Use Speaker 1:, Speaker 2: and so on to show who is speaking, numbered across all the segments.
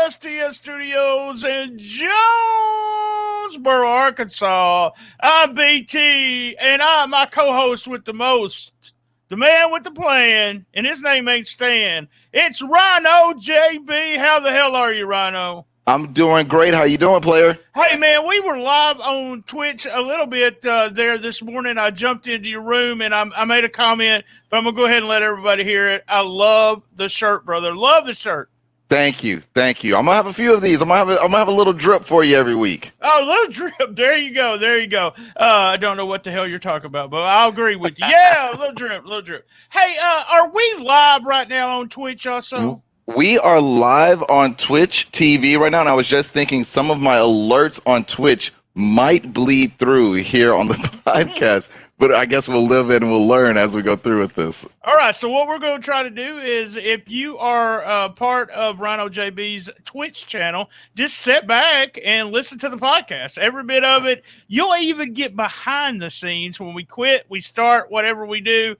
Speaker 1: STS Studios in Jonesboro, Arkansas. I'm BT, and I'm my co-host with the most, the man with the plan, and his name ain't Stan. It's RynoJB. How the hell are you, Rhino?
Speaker 2: I'm doing great. How you doing, player?
Speaker 1: Hey, man, we were live on Twitch a little bit there this morning. I jumped into your room, and I made a comment, but I'm going to go ahead and let everybody hear it. I love the shirt, brother. Love the shirt.
Speaker 2: Thank you. I'm gonna have a few of these. I'm gonna have a little drip for you every week.
Speaker 1: Oh, a little drip. There you go. I don't know what the hell you're talking about, but I'll agree with you. Yeah, a little drip. Hey, are we live right now on Twitch also?
Speaker 2: We are live on Twitch TV right now, and I was just thinking some of my alerts on Twitch might bleed through here on the podcast, but I guess we'll live and we'll learn as we go through with this.
Speaker 1: All right, so what we're going to try to do is, if you are part of RynoJB's Twitch channel, just sit back and listen to the podcast. Every bit of it. You'll even get behind the scenes. When we quit, we start, whatever we do,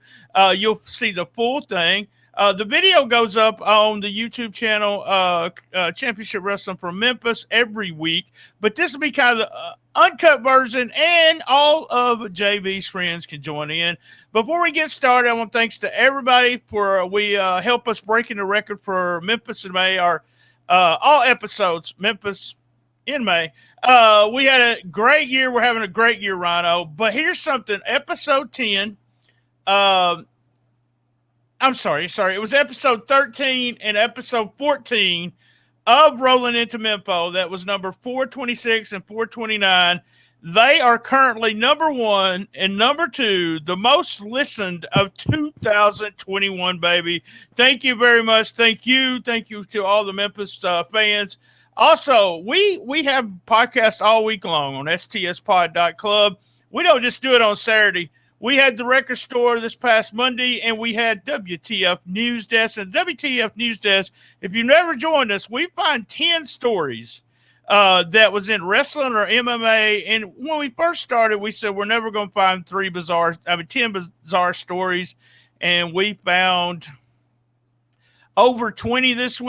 Speaker 1: you'll see the full thing. The video goes up on the YouTube channel, Championship Wrestling from Memphis, every week. But this will be kind of the uncut version, and all of JB's friends can join in. Before we get started, I want to thanks to everybody for help us breaking the record for Memphis in May. Our all episodes, Memphis in May. We had a great year. We're having a great year, Rhino. But here's something. Episode 10. I'm sorry. It was episode 13 and episode 14 of Rollin Into Mempho. That was number 426 and 429. They are currently number 1 and number 2, the most listened of 2021, baby. Thank you very much. Thank you to all the Memphis fans. Also, we have podcasts all week long on stspod.club. We don't just do it on Saturday. We had the record store this past Monday, and we had WTF News Desk. And WTF News Desk, if you've never joined us, we find 10 stories that was in wrestling or MMA. And when we first started, we said we're never going to find 10 bizarre stories. And we found over 20 this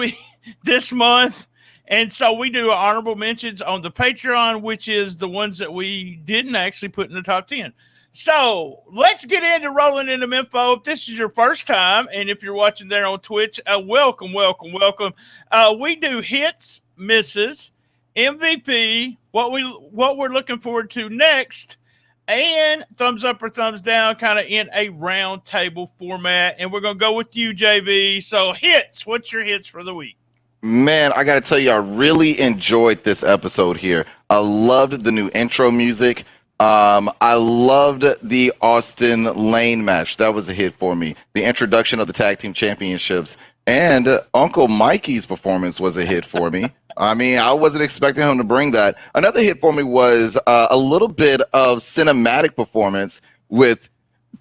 Speaker 1: month. And so we do honorable mentions on the Patreon, which is the ones that we didn't actually put in the top 10. So let's get into Rollin Into Mempho. If this is your first time, and if you're watching there on Twitch, welcome. We do hits, misses, MVP, what we're looking forward to next, and thumbs up or thumbs down, kind of in a round table format. And we're gonna go with you, JB. So hits, what's your hits for the week?
Speaker 2: Man, I got to tell you, I really enjoyed this episode here. I loved the new intro music. I loved the Austin Lane match. That was a hit for me. The introduction of the tag team championships and Uncle Mikey's performance was a hit for me. I mean, I wasn't expecting him to bring that. Another hit for me was a little bit of cinematic performance with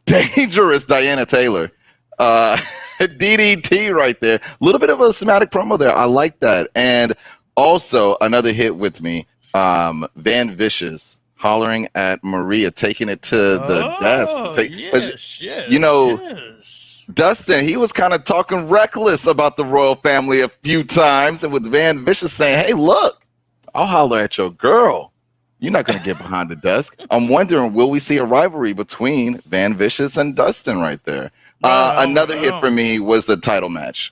Speaker 2: Dangerous Diana Taylor. DDT right there. A little bit of a cinematic promo there. I like that. And also another hit with me, Van Vicious. Hollering at Maria, taking it to the desk. Yes. Dustin, he was kind of talking reckless about the royal family a few times, and with Van Vicious saying, hey, look, I'll holler at your girl. You're not going to get behind the desk. I'm wondering, will we see a rivalry between Van Vicious and Dustin right there? Another hit for me was the title match.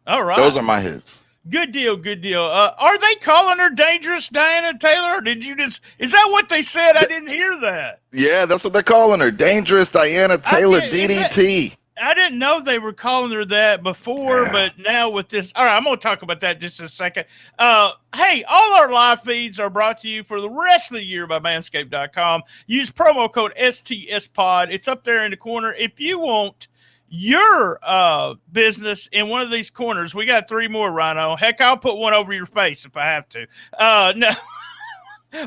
Speaker 1: All right.
Speaker 2: Those are my hits.
Speaker 1: Good deal. Are they calling her Dangerous Diana Taylor? Or is that what they said? I didn't hear that.
Speaker 2: Yeah, that's what they're calling her. Dangerous Diana Taylor, DDT.
Speaker 1: I didn't know they were calling her that before, but now with this. All right, I'm going to talk about that just a second. Hey, all our live feeds are brought to you for the rest of the year by Manscaped.com. Use promo code STSPOD. It's up there in the corner. If you want your business in one of these corners, we got 3 more, Rhino. Heck, I'll put one over your face if I have to. No.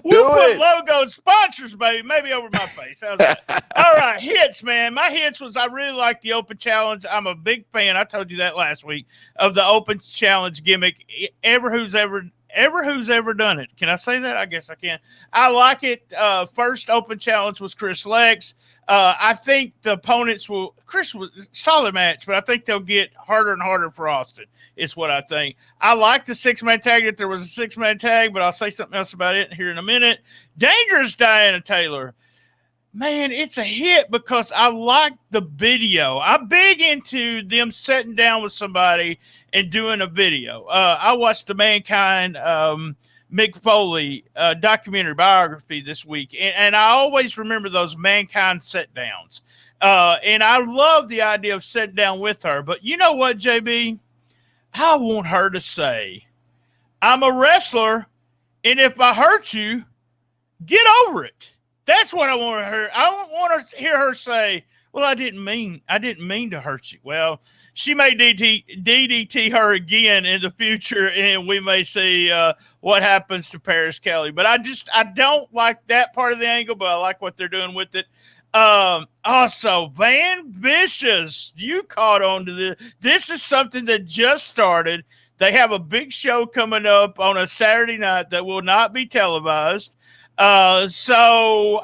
Speaker 1: We'll put logos, sponsors, baby, maybe over my face. How's that? All right, hits, man. My hits was I really like the Open Challenge. I'm a big fan. I told you that last week of the Open Challenge gimmick. Who's ever who's ever done it. Can I say that? I guess I can. I like it. First open challenge was Chris Lex. I think the opponents Chris was a solid match, but I think they'll get harder and harder for Austin, is what I think. I like the 6-man tag, if there was a 6-man tag, but I'll say something else about it here in a minute. Dangerous Diana Taylor. Man, it's a hit because I like the video. I'm big into them sitting down with somebody and doing a video. I watched the Mankind Mick Foley documentary biography this week, and I always remember those Mankind sit downs. And I love the idea of sitting down with her. But you know what, JB? I want her to say, I'm a wrestler, and if I hurt you, get over it. That's what I want to hear. I don't want to hear her say, well, I didn't mean to hurt you. Well, she may DDT her again in the future, and we may see what happens to Paris Kelly. But I don't like that part of the angle, but I like what they're doing with it. Also, Van Vicious, you caught on to this. This is something that just started. They have a big show coming up on a Saturday night that will not be televised. It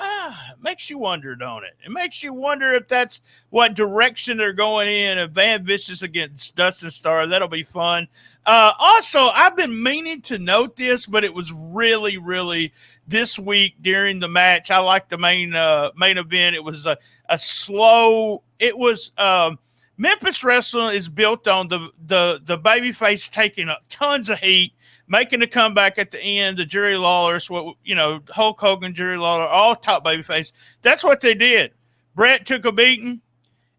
Speaker 1: makes you wonder, don't it? It makes you wonder if that's what direction they're going in. If Van Vicious against Dustin Starr, that'll be fun. Also, I've been meaning to note this, but it was really, really this week during the match. I like the main event. It was a slow. It was Memphis wrestling is built on the babyface taking tons of heat, making a comeback at the end. The Jerry Lawlers, Hulk Hogan, Jerry Lawler, all top babyface. That's what they did. Brett took a beating.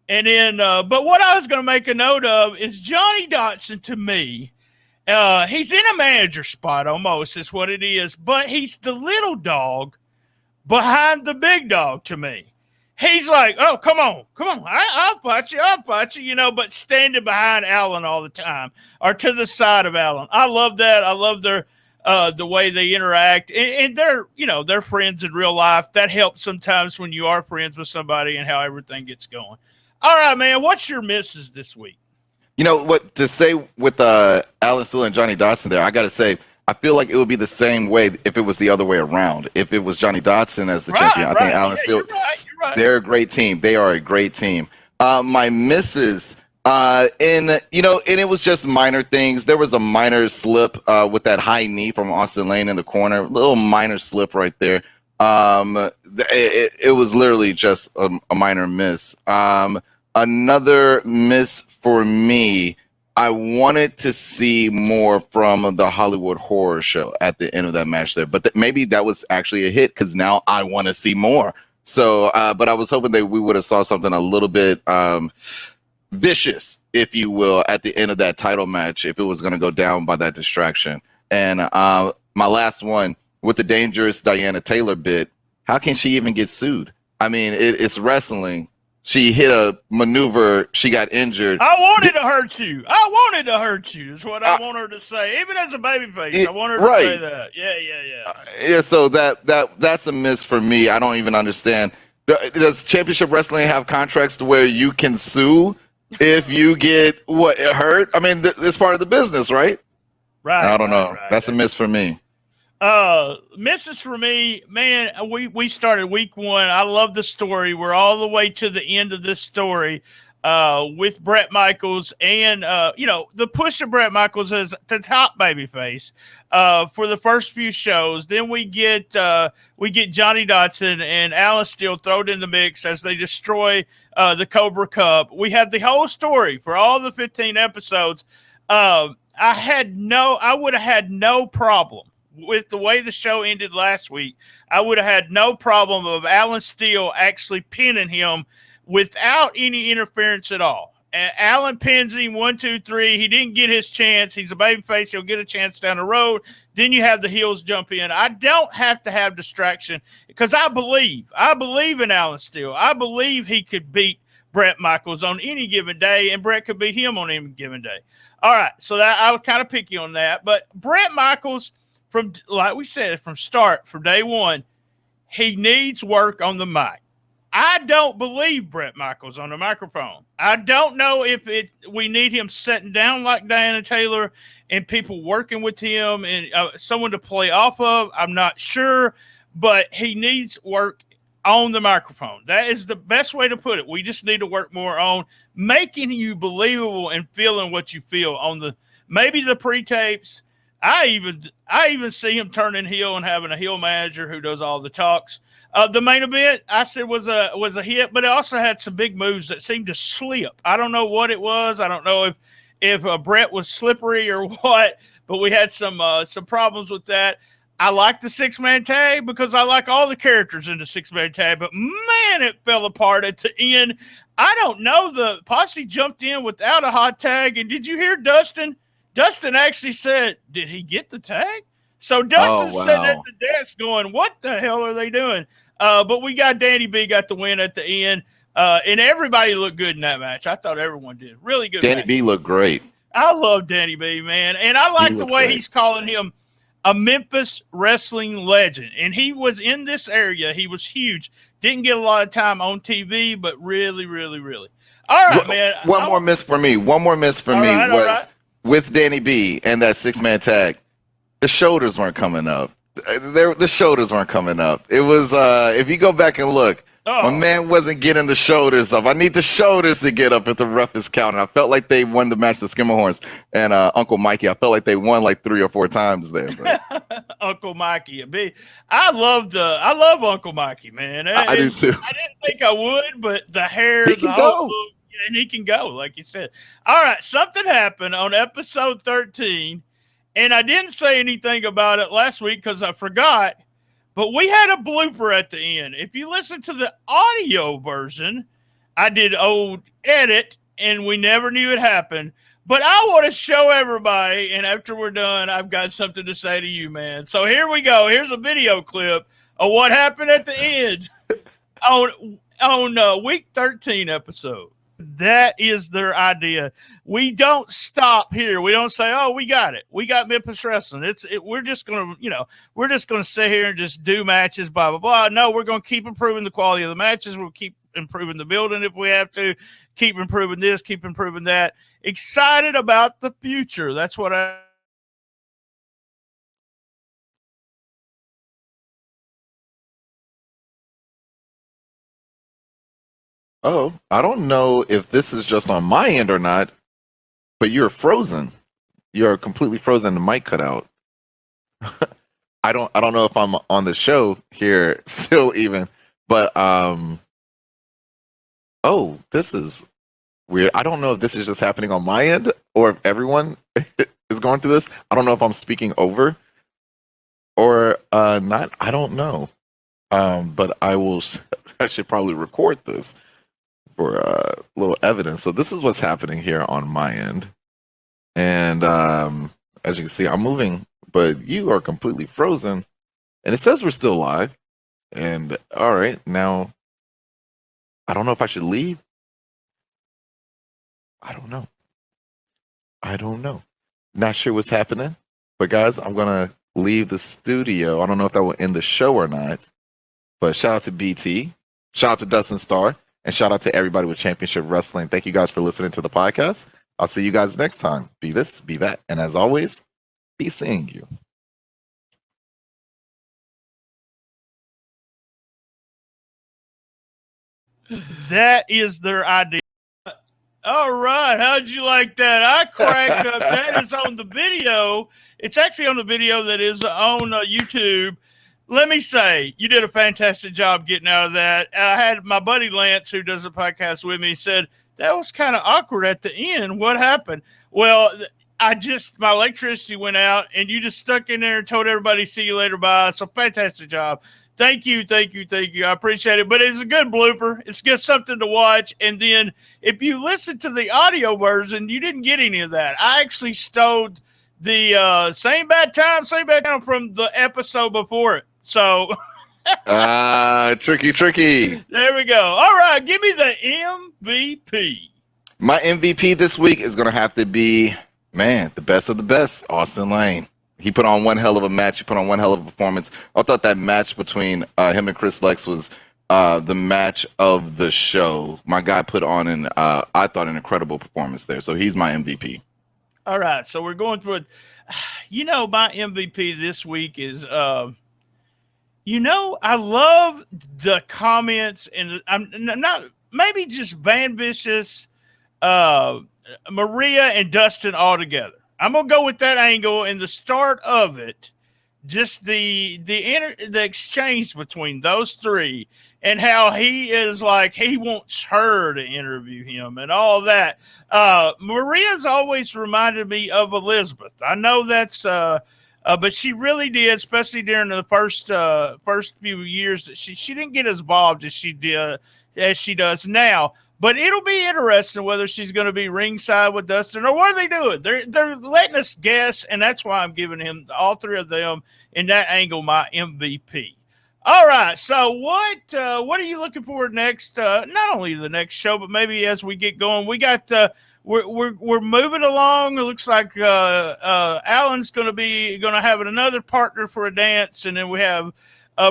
Speaker 1: And then, but what I was going to make a note of is Johnny Dotson, to me, he's in a manager spot almost is what it is, but he's the little dog behind the big dog to me. He's like, oh, come on. I'll fight you, but standing behind Alan all the time or to the side of Alan. I love that. I love their the way they interact, and they're friends in real life. That helps sometimes when you are friends with somebody and how everything gets going. All right, man, what's your misses this week?
Speaker 2: You know what to say with Alan Steele and Johnny Dotson there? I got to say, I feel like it would be the same way if it was the other way around. If it was Johnny Dotson as the champion, I think Alan Steele, you're right. They're a great team. They are a great team. My misses, and it was just minor things. There was a minor slip with that high knee from Austin Lane in the corner. Little minor slip right there. It was literally just a minor miss. Another miss for me, I wanted to see more from the Hollywood Horror Show at the end of that match there, but maybe that was actually a hit because now I want to see more. So, but I was hoping that we would have saw something a little bit vicious, if you will, at the end of that title match if it was going to go down by that distraction. And my last one with the Dangerous Diana Taylor bit, how can she even get sued? I mean, it's wrestling. She hit a maneuver. She got injured.
Speaker 1: I wanted to hurt you. Is what I want her to say. Even as a babyface, I want her to say that. Yeah.
Speaker 2: So that's a miss for me. I don't even understand. Does Championship Wrestling have contracts to where you can sue if you get hurt? I mean, it's part of the business, right?
Speaker 1: Right.
Speaker 2: I don't know. That's a miss for me.
Speaker 1: Misses for me, man, we started week 1. I love the story. We're all the way to the end of this story with Bret Michaels and the push of Bret Michaels as the top babyface for the first few shows. Then we get Johnny Dotson and Alan Steele thrown in the mix as they destroy the Cobra Cup. We have the whole story for all the 15 episodes. I would have had no problem with the way the show ended last week. I would have had no problem of Alan Steele actually pinning him without any interference at all. And Alan pins him 1, 2, 3. He didn't get his chance. He's a babyface. He'll get a chance down the road. Then you have the heels jump in. I don't have to have distraction because I believe in Alan Steele. I believe he could beat Bret Michaels on any given day, and Bret could beat him on any given day. All right, so that I would kind of pick you on that. But Bret Michaels, like we said, from day one, he needs work on the mic. I don't believe Bret Michaels on the microphone. I don't know if we need him sitting down like Diana Taylor and people working with him and someone to play off of. I'm not sure, but he needs work on the microphone. That is the best way to put it. We just need to work more on making you believable and feeling what you feel on maybe the pre-tapes. I even see him turning heel and having a heel manager who does all the talks. The main event I said was a hit, but it also had some big moves that seemed to slip. I don't know what it was. I don't know if Bret was slippery or what, but we had some problems with that. I like the 6-man tag because I like all the characters in the 6-man tag, but man, it fell apart at the end. I don't know. The posse jumped in without a hot tag, and did you hear Dustin? Dustin actually said, "Did he get the tag?" So Dustin's sitting at the desk going, "What the hell are they doing?" But we got Danny B got the win at the end, and everybody looked good in that match. I thought everyone did really good.
Speaker 2: Danny B looked great.
Speaker 1: I love Danny B, man, and I like the way he's calling him a Memphis wrestling legend. And he was in this area. He was huge. Didn't get a lot of time on TV, but really, really, really. All right, man.
Speaker 2: One more miss for me was with Danny B and that 6-man tag. The shoulders weren't coming up. The shoulders weren't coming up. It was, if you go back and look, my man wasn't getting the shoulders up. I need the shoulders to get up at the roughest count. And I felt like they won the match, the Skimmerhorns and Uncle Mikey. I felt like they won like 3 or 4 times there.
Speaker 1: Uncle Mikey, I love Uncle Mikey, man.
Speaker 2: I do too.
Speaker 1: I didn't think I would, but the hair,
Speaker 2: he can go.
Speaker 1: And he can go, like you said. All right, something happened on episode 13, and I didn't say anything about it last week because I forgot. But we had a blooper at the end. If you listen to the audio version, I did old edit, and we never knew it happened. But I want to show everybody, and after we're done, I've got something to say to you, man. So here we go. Here's a video clip of what happened at the end on week 13 episode. That is their idea. We don't stop here. We don't say, "Oh, we got it. We got Memphis wrestling." We're just gonna, we're just gonna sit here and just do matches, blah blah blah. No, we're gonna keep improving the quality of the matches. We'll keep improving the building if we have to. Keep improving this. Keep improving that. Excited about the future. That's what I.
Speaker 2: Oh, I don't know if this is just on my end or not, but you're frozen. You're completely frozen. The mic cut out. I don't know if I'm on the show here still even, but oh, this is weird. I don't know if this is just happening on my end or if everyone is going through this. I don't know if I'm speaking over or not. I don't know. But I should probably record this for a little evidence. So this is what's happening here on my end. And as you can see, I'm moving, but you are completely frozen. And it says we're still live. And all right, now I don't know if I should leave. I don't know. Not sure what's happening. But guys, I'm gonna leave the studio. I don't know if that will end the show or not. But shout out to BT, shout out to Dustin Starr, and shout out to everybody with Championship Wrestling. Thank you guys for listening to the podcast. I'll see you guys next time. Be this, be that. And as always, be seeing you.
Speaker 1: That is their idea. All right. How'd you like that? I cracked up. That is on the video. It's actually on the video that is on YouTube. Let me say, you did a fantastic job getting out of that. I had my buddy Lance, who does a podcast with me, said, that was kind of awkward at the end. What happened? Well, my electricity went out, and you just stuck in there and told everybody, see you later, bye. So fantastic job. Thank you. I appreciate it. But it's a good blooper. It's just something to watch. And then if you listen to the audio version, you didn't get any of that. I actually stole the same bad time from the episode before it. So
Speaker 2: tricky.
Speaker 1: There we go. All right, give me the MVP.
Speaker 2: My MVP this week is going to have to be, man, the best of the best, Austin Lane. He put on one hell of a match. He put on one hell of a performance. I thought that match between him and Chris Lex was the match of the show. My guy put on I thought, an incredible performance there. So he's my MVP.
Speaker 1: All right, so we're going through it. My MVP this week is, I love the comments, and I'm not maybe just Van Vicious, Maria, and Dustin all together. I'm gonna go with that angle in the start of it. Just the exchange between those three, and how he is like he wants her to interview him and all that. Maria's always reminded me of Elizabeth. I know that's but she really did, especially during the first few years, that she didn't get as involved as she does now. But it'll be interesting whether she's going to be ringside with Dustin, or what are they doing? They're letting us guess, and that's why I'm giving him, all three of them in that angle, my MVP. All right, so what are you looking for next? Not only the next show, but maybe as we get going, we got we're moving along. It looks like Alan's going to have another partner for a dance, and then we have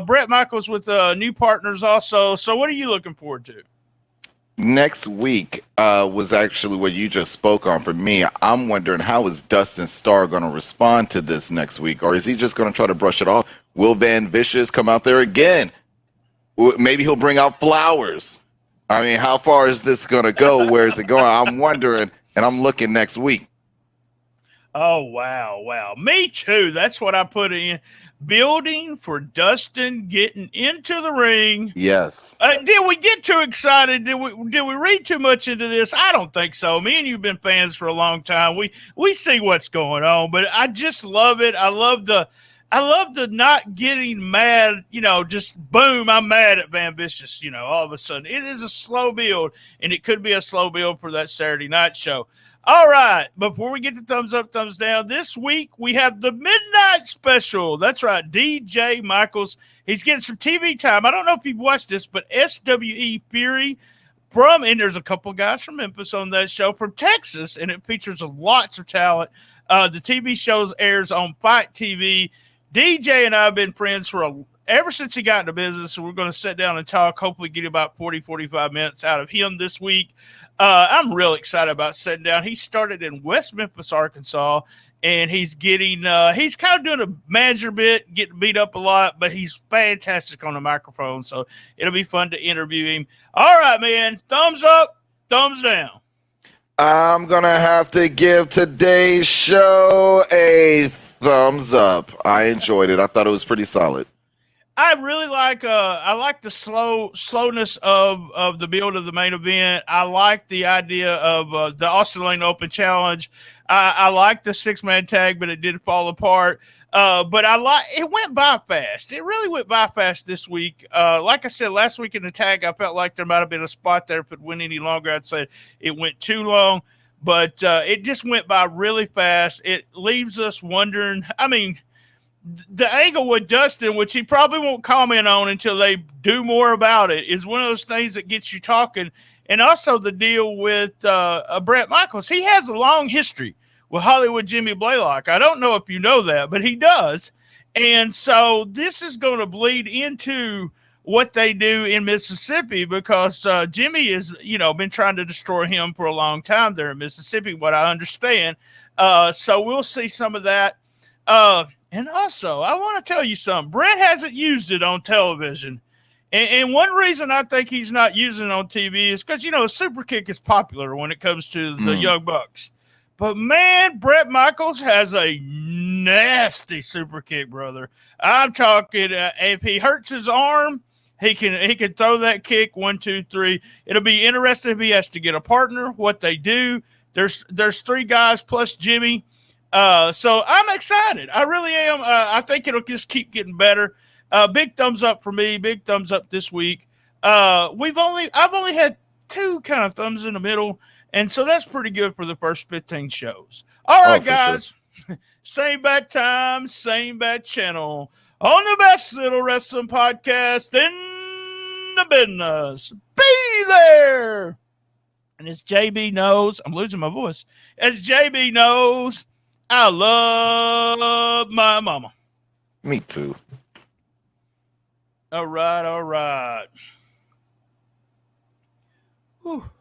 Speaker 1: Brett Michaels with new partners also. So what are you looking forward to?
Speaker 2: Next week was actually what you just spoke on for me. I'm wondering, how is Dustin Starr going to respond to this next week? Or is he just going to try to brush it off? Will Van Vicious come out there again? Maybe he'll bring out flowers. I mean, how far is this going to go? Where is it going? I'm wondering, and I'm looking next week.
Speaker 1: Oh, wow. Me too. That's what I put in. Building for Dustin getting into the ring.
Speaker 2: Yes.
Speaker 1: Did we get too excited? Did we read too much into this? I don't think so. Me and you've been fans for a long time. We see what's going on, but I just love it. I love the not getting mad, just boom, I'm mad at Van Vicious, all of a sudden. It is a slow build, and it could be a slow build for that Saturday night show. All right, before we get to thumbs up, thumbs down, this week we have the Midnight Special. That's right, DJ Michaels. He's getting some TV time. I don't know if you've watched this, but SWE Fury and there's a couple guys from Memphis on that show, from Texas, and it features lots of talent. The TV show airs on Fight TV. DJ and I have been friends ever since he got into business, so we're going to sit down and talk, hopefully get about 40, 45 minutes out of him this week. I'm real excited about sitting down. He started in West Memphis, Arkansas, and he's kind of doing a manager bit, getting beat up a lot, but he's fantastic on the microphone, so it'll be fun to interview him. All right, man, thumbs up, thumbs down.
Speaker 2: I'm going to have to give today's show a thumbs up. I enjoyed it. I thought it was pretty solid.
Speaker 1: I really like the slowness of the build of the main event. I like the idea of the Austin Lane Open Challenge. I like the 6-man tag, but it did fall apart. But it went by fast. It really went by fast this week. Like I said, last week in the tag, I felt like there might have been a spot there. If it went any longer, I'd say it went too long. But it just went by really fast. It leaves us wondering. I mean, the angle with Dustin, which he probably won't comment on until they do more about it, is one of those things that gets you talking. And also the deal with Brett Michaels. He has a long history with Hollywood Jimmy Blaylock. I don't know if you know that, but he does. And so this is going to bleed into what they do in Mississippi, because Jimmy has, been trying to destroy him for a long time there in Mississippi, what I understand. So we'll see some of that. And also, I want to tell you something. Brett hasn't used it on television. And one reason I think he's not using it on TV is because, a super kick is popular when it comes to the Young Bucks. But, man, Brett Michaels has a nasty super kick, brother. I'm talking, if he hurts his arm, he can throw that kick 1, 2, 3. It'll be interesting if he has to get a partner, what they do. There's 3 guys plus Jimmy. So I'm excited. I really am. I think it'll just keep getting better. Big thumbs up for me. Big thumbs up this week. I've only had 2 kind of thumbs in the middle, and so that's pretty good for the first 15 shows. All right, guys. Sure. Same bad time, same bad channel on the best little wrestling podcast in the business. Be there. And as JB knows, I'm losing my voice. As JB knows, I love my mama.
Speaker 2: Me too.
Speaker 1: All right.
Speaker 2: Whew.